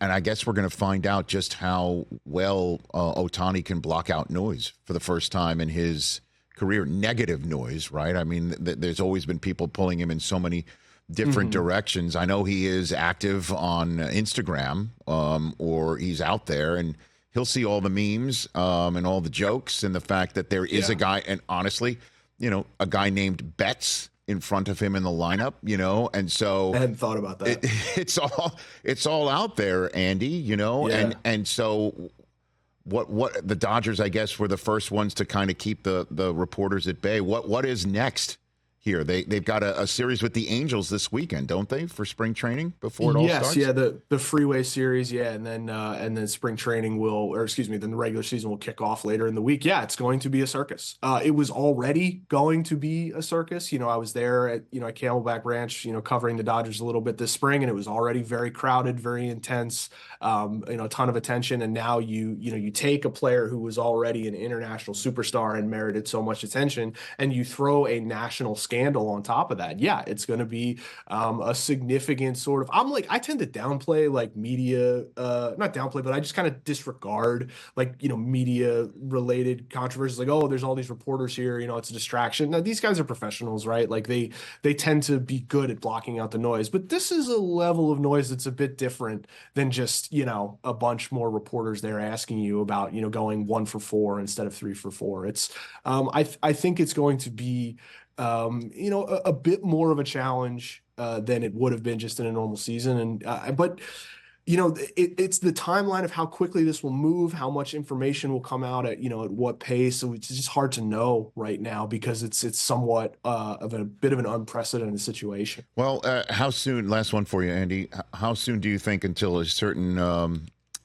And I guess we're going to find out just how well Ohtani can block out noise for the first time in his career. Negative noise, right? I mean, there's always been people pulling him in so many different directions. I know he is active on Instagram, or he's out there, and he'll see all the memes and all the jokes, and the fact that there is a guy, and honestly, a guy named Betts in front of him in the lineup, and so I hadn't thought about that. It's all out there, Andy, and so what the Dodgers, I guess, were the first ones to kind of keep the reporters at bay. What is next here? They've got a series with the Angels this weekend, don't they, for spring training before it all starts? Yes, the Freeway series, and then spring training then the regular season will kick off later in the week. Yeah, it's going to be a circus. It was already going to be a circus. I was there at Camelback Ranch, covering the Dodgers a little bit this spring, and it was already very crowded, very intense, a ton of attention. And now you take a player who was already an international superstar and merited so much attention, and you throw a national scandal on top of that. Yeah, it's going to be a significant sort of, I tend to downplay media, not downplay, but I just kind of disregard media related controversies. There's all these reporters here, it's a distraction. Now, these guys are professionals, right? They tend to be good at blocking out the noise, but this is a level of noise that's a bit different than just, a bunch more reporters there asking you about, going 1 for 4 instead of 3 for 4. It's, I think it's going to be, a bit more of a challenge than it would have been just in a normal season. But it's the timeline of how quickly this will move, how much information will come out at what pace. So it's just hard to know right now because it's somewhat of a bit of an unprecedented situation. Well, how soon? Last one for you, Andy. How soon do you think until a certain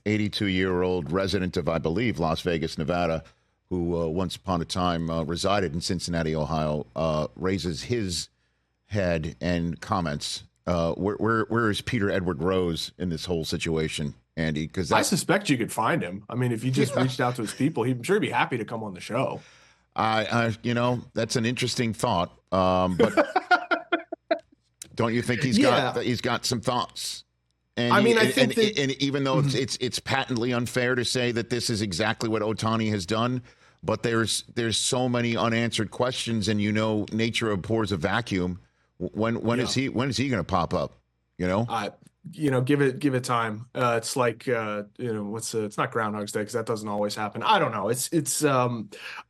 82-year-old resident of, I believe, Las Vegas, Nevada, who once upon a time resided in Cincinnati, Ohio, raises his head and comments? Where is Peter Edward Rose in this whole situation, Andy? Because I suspect you could find him. I mean, if you just reached out to his people, I'm sure he'd be happy to come on the show. That's an interesting thought. But don't you think he's got some thoughts? And I think even though it's patently unfair to say that this is exactly what Ohtani has done, but there's so many unanswered questions, and nature abhors a vacuum. When is he going to pop up? Give it time. It's like it's not Groundhog's Day because that doesn't always happen. I don't know.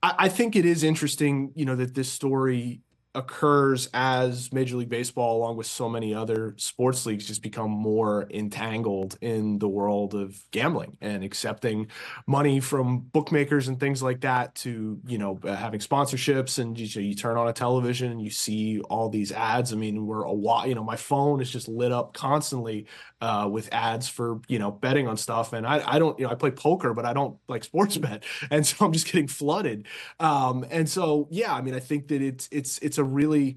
I think it is interesting, that this story occurs as Major League Baseball, along with so many other sports leagues, just become more entangled in the world of gambling and accepting money from bookmakers and things like that to, having sponsorships. And you turn on a television and you see all these ads. I mean, my phone is just lit up constantly with ads for, betting on stuff. And I don't, I play poker, but I don't like sports bet. And so I'm just getting flooded. And so, yeah, I mean, I think that it's a really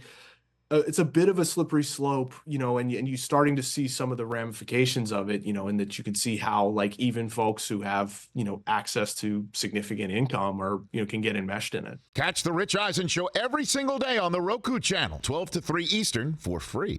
it's a bit of a slippery slope, and you starting to see some of the ramifications of it, and that you can see how even folks who have, access to significant income or, can get enmeshed in it. Catch the Rich Eisen Show every single day on the Roku channel, 12 to 3 Eastern, for free.